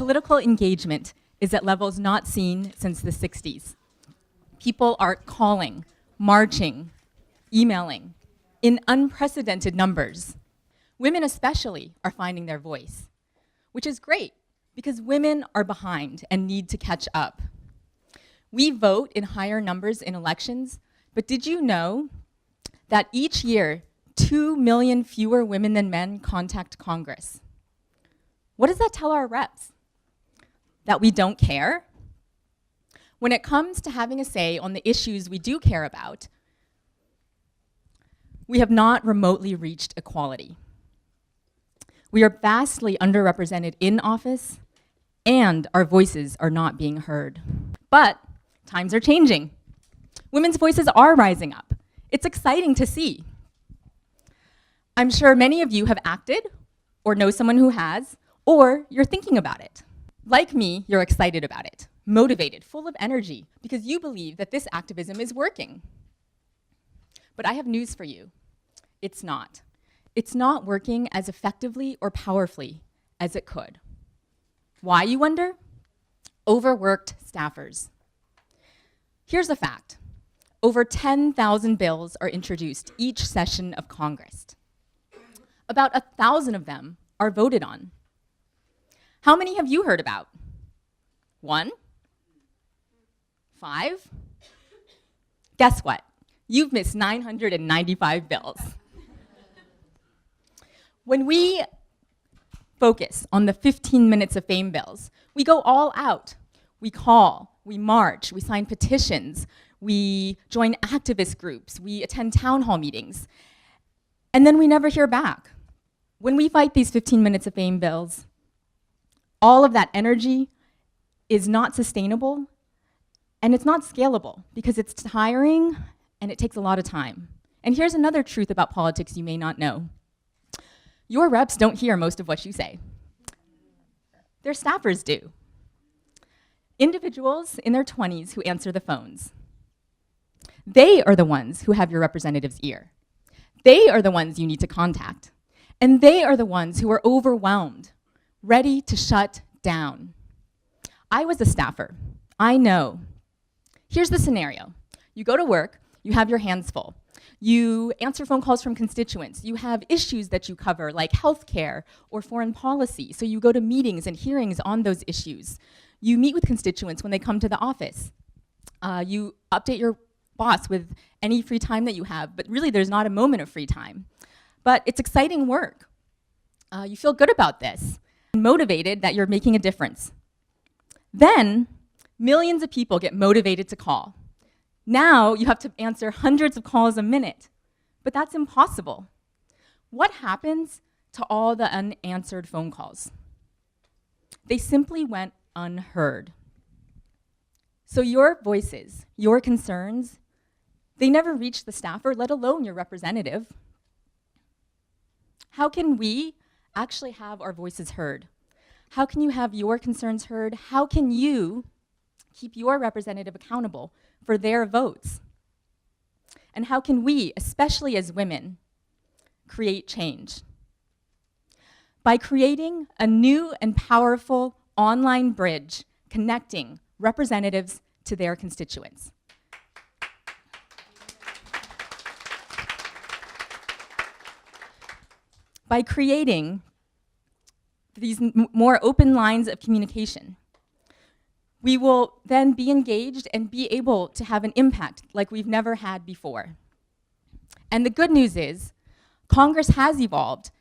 political engagement is at levels not seen since the 60s. People are calling, marching, emailing in unprecedented numbers. Women especially are finding their voice, which is great because women are behind and need to catch up. We vote in higher numbers in elections, but did you know that each year 2 million fewer women than men contact Congress? What does that tell our reps? That we don't care? When it comes to having a say on the issues we do care about, we have not remotely reached equality. We are vastly underrepresented in office, and our voices are not being heard. But times are changing. Women's voices are rising up. It's exciting to see. I'm sure many of you have acted, or know someone who has, or you're thinking about it. Like me, you're excited about it, motivated, full of energy, because you believe that this activism is working. But I have news for you. It's not. It's not working as effectively or powerfully as it could. Why, you wonder? Overworked staffers. Here's a fact. Over 10,000 bills are introduced each session of Congress. About 1,000 of them are voted on. How many have you heard about? 1? 5? Guess what? You've missed 995 bills. When we focus on the 15 minutes of fame bills, we go all out. We call, we march, we sign petitions, we join activist groups, we attend town hall meetings, and then we never hear back. When we fight these 15 minutes of fame bills, all of that energy is not sustainable and it's not scalable because it's tiring and it takes a lot of time. And here's another truth about politics you may not know. Your reps don't hear most of what you say. Their staffers do. Individuals in their 20s who answer the phones. They are the ones who have your representative's ear. They are the ones you need to contact. And they are the ones who are overwhelmed, ready to shut down. I was a staffer. I know. Here's the scenario. You go to work, you have your hands full. You answer phone calls from constituents. You have issues that you cover, like healthcare or foreign policy. So you go to meetings and hearings on those issues. You meet with constituents when they come to the office. You update your boss with any free time that you have, but really there's not a moment of free time. But it's exciting work. You feel good about this, and motivated that you're making a difference. Then, millions of people get motivated to call. Now you have to answer hundreds of calls a minute, but that's impossible. What happens to all the unanswered phone calls? They simply went unheard. So your voices, your concerns, they never reach the staffer, let alone your representative. How can we actually have our voices heard? How can you have your concerns heard? How can you keep your representative accountable for their votes? And how can we, especially as women, create change? By creating a new and powerful online bridge connecting representatives to their constituents. By creating these more open lines of communication, we will then be engaged and be able to have an impact like we've never had before. And the good news is, Congress has evolved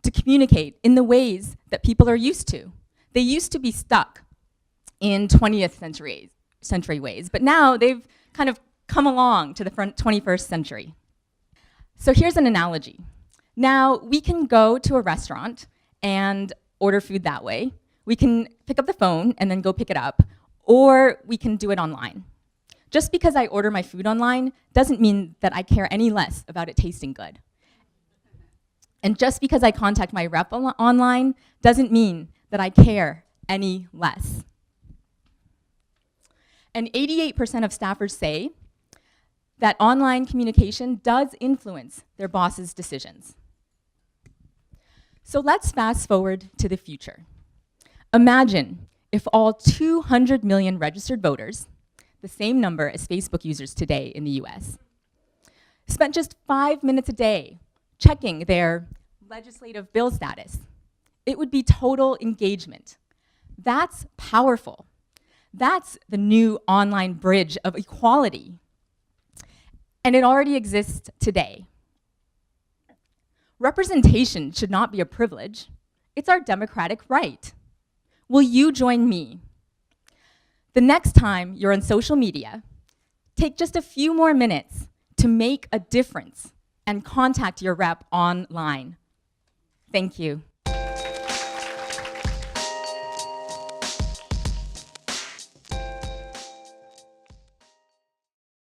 to communicate in the ways that people are used to. They used to be stuck in 20th century ways, but now they've kind of come along to the 21st century. So here's an analogy. Now, we can go to a restaurant and order food that way. We can pick up the phone and then go pick it up, or we can do it online. Just because I order my food online doesn't mean that I care any less about it tasting good. And just because I contact my rep online doesn't mean that I care any less. And 88% of staffers say that online communication does influence their boss's decisions. So let's fast forward to the future. Imagine if all 200 million registered voters, the same number as Facebook users today in the US, spent just 5 minutes a day checking their legislative bill status, it would be total engagement. That's powerful. That's the new online bridge of equality. And it already exists today. Representation should not be a privilege. It's our democratic right. Will you join me? The next time you're on social media, take just a few more minutes to make a difference and contact your rep online. Thank you.